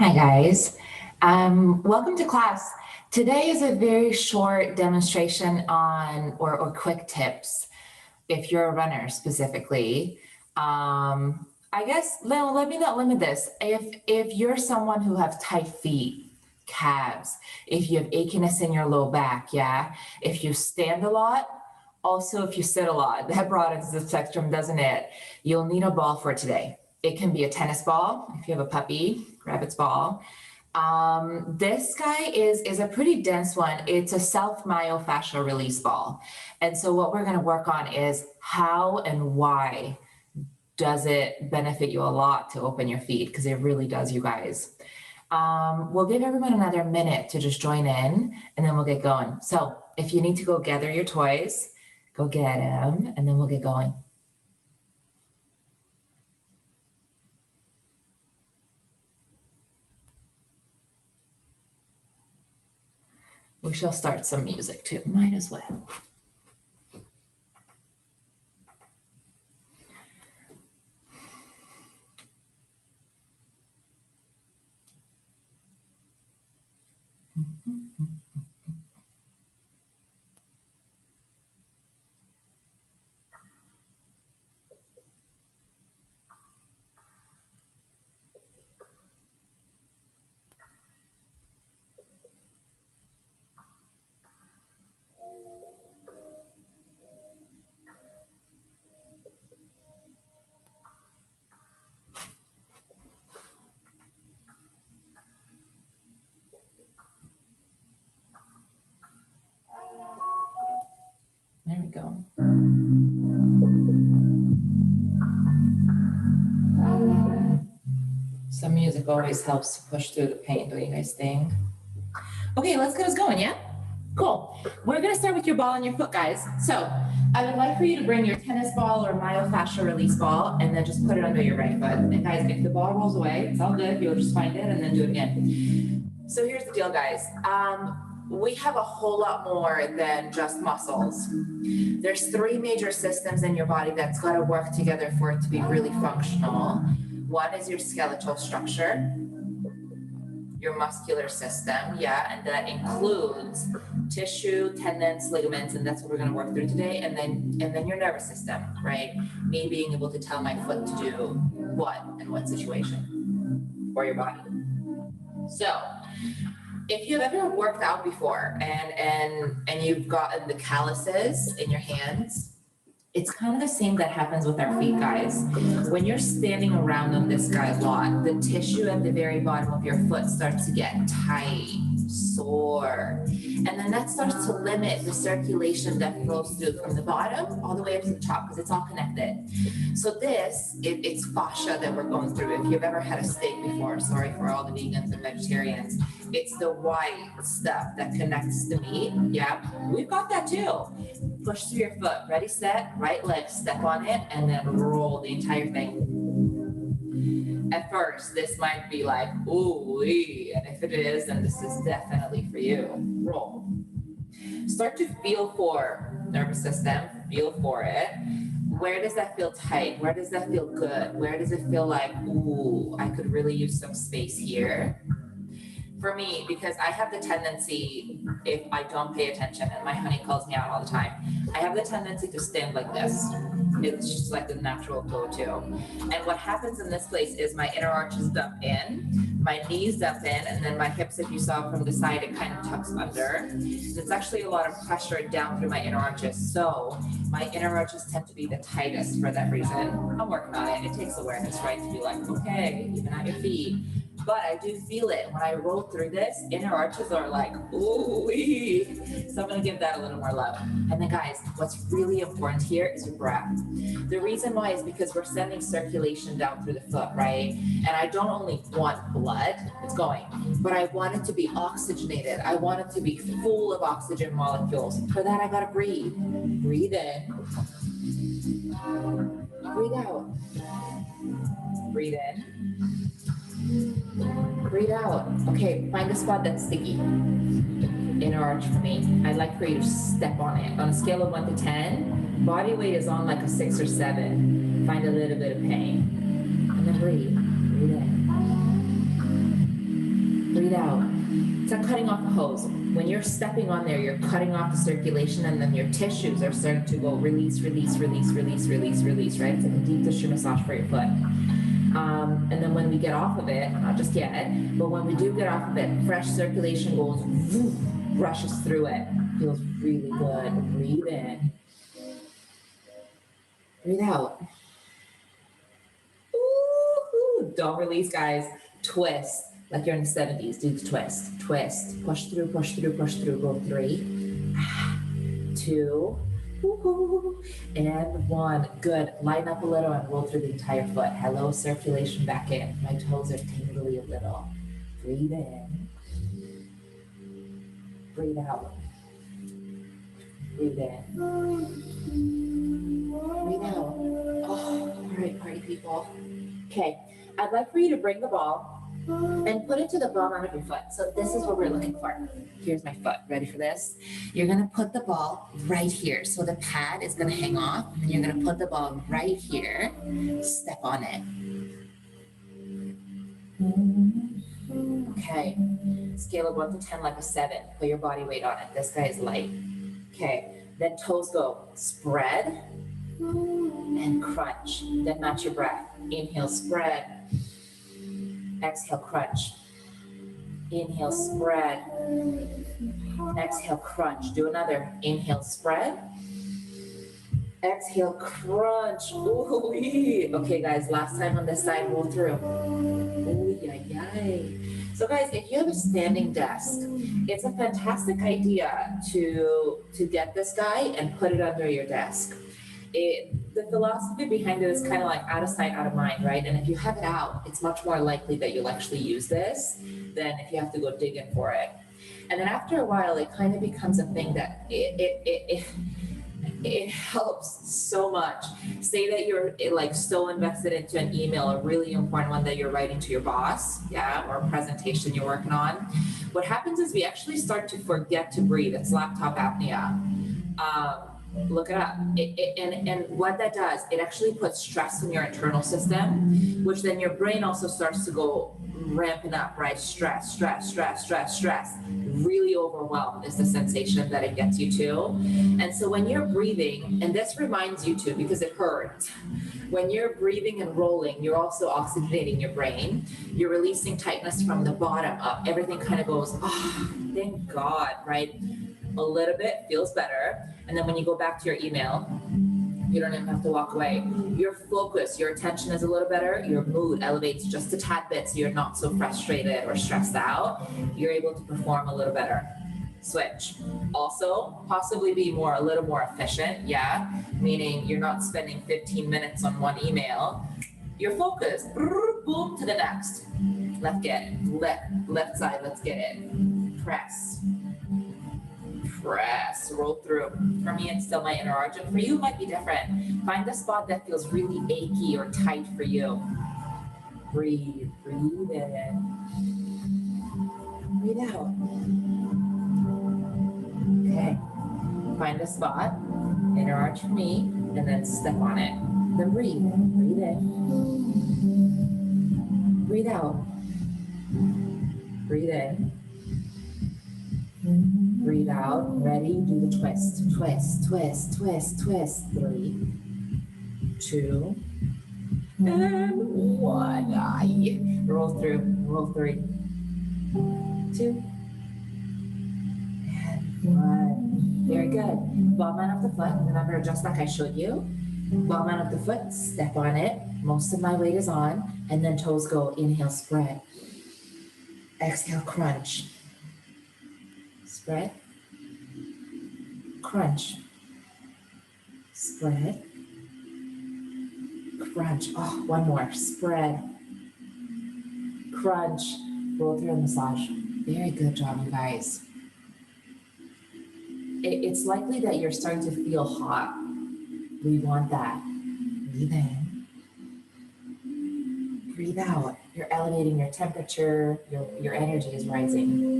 Hi guys, welcome to class. Today is a very short demonstration on or quick tips if you're a runner specifically. I guess let me not limit this. If you're someone who have tight feet, calves, if you have achiness in your low back, yeah, if you stand a lot, also if you sit a lot, that broadens the spectrum, doesn't it? You'll need a ball for today. It can be a tennis ball. If you have a puppy, grab its ball. This guy is a pretty dense one. It's a self myofascial release ball. And so what we're going to work on is how and why does it benefit you a lot to open your feet, because it really does, you guys. We'll give everyone another minute to just join in and then we'll get going. So if you need to go gather your toys, go get them and then we'll get going. We shall start some music too, might as well. There we go. Some music always helps to push through the pain, don't you guys think? Okay, let's get us going, yeah? Cool. We're gonna start with your ball and your foot, guys. So I would like for you to bring your tennis ball or myofascial release ball and then just put it under your right foot. And guys, if the ball rolls away, it's all good. You'll just find it and then do it again. So here's the deal, guys. We have a whole lot more than just muscles. There's three major systems in your body that's got to work together for it to be really functional. One is your skeletal structure, your muscular system, yeah, and that includes tissue, tendons, ligaments, and that's what we're going to work through today. And then your nervous system, right? Me being able to tell my foot to do what in what situation, or your body. So if you've ever worked out before and you've gotten the calluses in your hands, it's kind of the same that happens with our feet, guys. When you're standing around on this guy a lot, the tissue at the very bottom of your foot starts to get tight, sore. And then that starts to limit the circulation that flows through from the bottom all the way up to the top because it's all connected. So it's fascia that we're going through. If you've ever had a steak before, sorry for all the vegans and vegetarians, it's the white stuff that connects the meat. Yeah, we've got that too. Push through your foot. Ready, set, right leg, step on it, and then roll the entire thing. At first, this might be like, ooh, and if it is, then this is definitely for you. Roll. Start to feel for nervous system, feel for it. Where does that feel tight? Where does that feel good? Where does it feel like, ooh, I could really use some space here? For me, because I have the tendency, if I don't pay attention, and my honey calls me out all the time, I have the tendency to stand like this. It's just like the natural go-to. And what happens in this place is my inner arches dump in, my knees dump in, and then my hips, if you saw from the side, it kind of tucks under. There's actually a lot of pressure down through my inner arches. So my inner arches tend to be the tightest for that reason. I'm working on it. It takes awareness, right? To be like, okay, even at your feet. But I do feel it when I roll through this. Inner arches are like, ooh-wee. So I'm gonna give that a little more love. And then guys, what's really important here is your breath. The reason why is because we're sending circulation down through the foot, right? And I don't only want blood, it's going, but I want it to be oxygenated. I want it to be full of oxygen molecules. For that, I gotta breathe. Breathe in. Breathe out. Breathe in. Breathe out. Okay, find a spot that's sticky. Inner arch for me. I'd like for you to step on it. On a scale of 1 to 10, body weight is on like a 6 or 7. Find a little bit of pain. And then breathe. Breathe in. breathe out. It's like cutting off a hose. When you're stepping on there, you're cutting off the circulation, and then your tissues are starting to go release, release, release, release, release, release, right? It's like a deep tissue massage for your foot. And then when we get off of it, not just yet, but when we do get off of it, fresh circulation goes, woof, rushes through it. Feels really good. Breathe in. Breathe out. Ooh, don't release, guys. Twist. Like you're in the 70s, do the twist. Twist. Push through, push through, push through. Go 3, 2, and 1. Good. Line up a little and roll through the entire foot. Hello, circulation back in. My toes are tingly a little. Breathe in. Breathe out. Breathe in. Breathe out. Oh, all right, party people. Okay, I'd like for you to bring the ball and put it to the bottom of your foot. So this is what we're looking for. Here's my foot. Ready for this? You're gonna put the ball right here. So the pad is gonna hang off, and you're gonna put the ball right here. Step on it. Okay, scale of 1 to 10 like a 7. Put your body weight on it. This guy is light. Okay, then toes go spread and crunch. Then match your breath. Inhale, spread. Exhale, crunch. Inhale, spread. Exhale, crunch. Do another. Inhale, spread. Exhale, crunch. Ooh-wee. Okay, guys, last time on this side, roll through. Ooh, yay, yay. So guys, if you have a standing desk, it's a fantastic idea to get this guy and put it under your desk. The philosophy behind it is kind of like out of sight, out of mind, right? And if you have it out, it's much more likely that you'll actually use this than if you have to go digging for it. And then after a while, it kind of becomes a thing that it helps so much. Say that you're like so invested into an email, a really important one that you're writing to your boss, yeah, or a presentation you're working on. What happens is we actually start to forget to breathe. It's laptop apnea. Look it up. And what that does, it actually puts stress in your internal system, which then your brain also starts to go ramping up, right? Stress, stress, stress, stress, stress. Really overwhelmed is the sensation that it gets you to. And so when you're breathing, and this reminds you to, because it hurts, when you're breathing and rolling, you're also oxygenating your brain. You're releasing tightness from the bottom up. Everything kind of goes, oh, thank God, right? A little bit feels better. And then when you go back to your email, you don't even have to walk away. Your focus, your attention is a little better. Your mood elevates just a tad bit, so you're not so frustrated or stressed out. You're able to perform a little better. Switch. Also, possibly be a little more efficient, yeah? Meaning you're not spending 15 minutes on one email. You're focused. Boom, to the next. Left side, let's get it. Press. Press, roll through. For me, it's still my inner arch. For you, it might be different. Find a spot that feels really achy or tight for you. Breathe, breathe in. Breathe out. Okay. Find a spot, inner arch for me, and then step on it. Then breathe. Breathe in. Breathe out. Breathe in. Breathe out. Ready? Do the twist. Twist, twist, twist, twist. 3, 2, and 1. Roll through. Roll 3, 2, and 1. Very good. Ball man of the foot. Remember, just like I showed you. Ball man of the foot. Step on it. Most of my weight is on. And then toes go. Inhale, spread. Exhale, crunch. Spread, crunch, spread, crunch. Oh, one more. Spread, crunch, roll through and massage. Very good job, you guys. It's likely that you're starting to feel hot. We want that. Breathe in. Breathe out. You're elevating your temperature. Your energy is rising.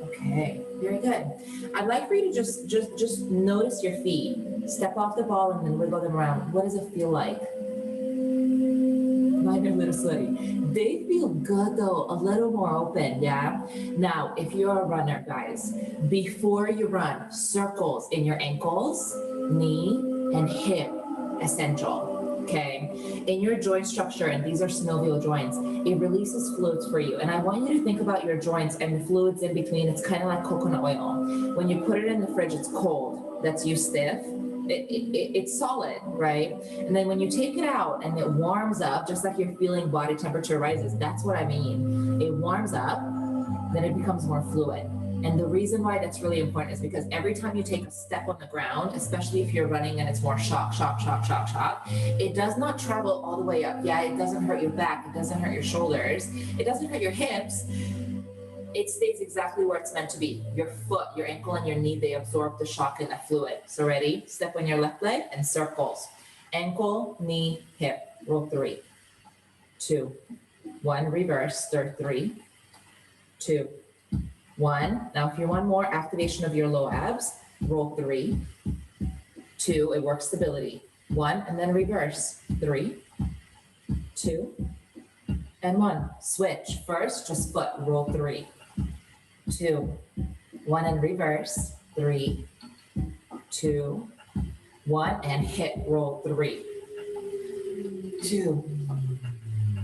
Okay, very good. I'd like for you to just notice your feet. Step off the ball and then wiggle them around. What does it feel like? mine are a little sweaty. They feel good though, a little more open, yeah? Now, if you're a runner, guys, before you run, circles in your ankles, knee, and hip, essential. Okay, in your joint structure, and these are synovial joints, it releases fluids for you. And I want you to think about your joints and the fluids in between. It's kind of like coconut oil. When you put it in the fridge, it's cold. That's you stiff. It's solid, right? And then when you take it out and it warms up, just like you're feeling body temperature rises, that's what I mean. It warms up, then it becomes more fluid. And the reason why that's really important is because every time you take a step on the ground, especially if you're running and it's more shock, it does not travel all the way up. Yeah, it doesn't hurt your back, it doesn't hurt your shoulders, it doesn't hurt your hips. It stays exactly where it's meant to be. Your foot, your ankle, and your knee, they absorb the shock and the fluid. So ready? Step on your left leg and circles. Ankle, knee, hip. Roll 3, 2, 1. Reverse. Third 3, 2, 1. Now, if you want more activation of your low abs, roll 3, 2. It works stability. 1, and then reverse. 3, 2, and 1. Switch. First, just foot. Roll 3, 2, 1, and reverse. 3, 2, 1, and hip. Roll 3, 2,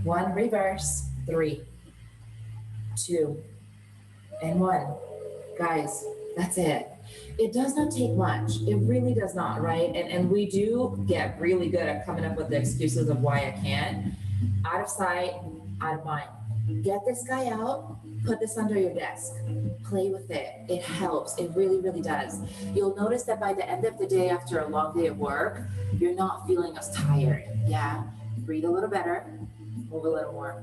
1. Reverse. 3, 2, and 1. Guys, that's it. It does not take much. It really does not, right? And we do get really good at coming up with the excuses of why I can't. Out of sight, out of mind. Get this guy out, put this under your desk, play with it. It helps. It really, really does. You'll notice that by the end of the day, after a long day of work, you're not feeling as tired. Yeah. Breathe a little better. Move a little more.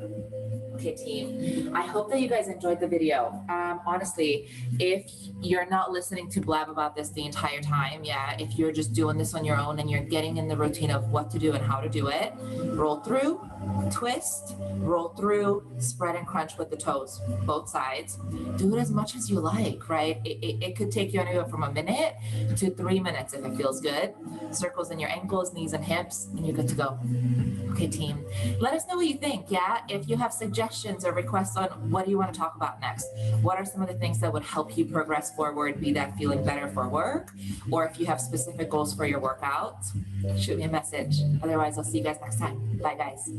Okay, team. I hope that you guys enjoyed the video. Honestly, if you're not listening to Blab about this the entire time, yeah, if you're just doing this on your own and you're getting in the routine of what to do and how to do it, roll through, twist, roll through, spread and crunch with the toes, both sides. Do it as much as you like, right? It could take you anywhere from a minute to 3 minutes if it feels good. Circles in your ankles, knees, and hips, and you're good to go. Okay, team. Let us know what you think, yeah? If you have suggestions or requests on what do you want to talk about next? What are some of the things that would help you progress forward, be that feeling better for work? Or if you have specific goals for your workout, shoot me a message. Otherwise, I'll see you guys next time. Bye, guys.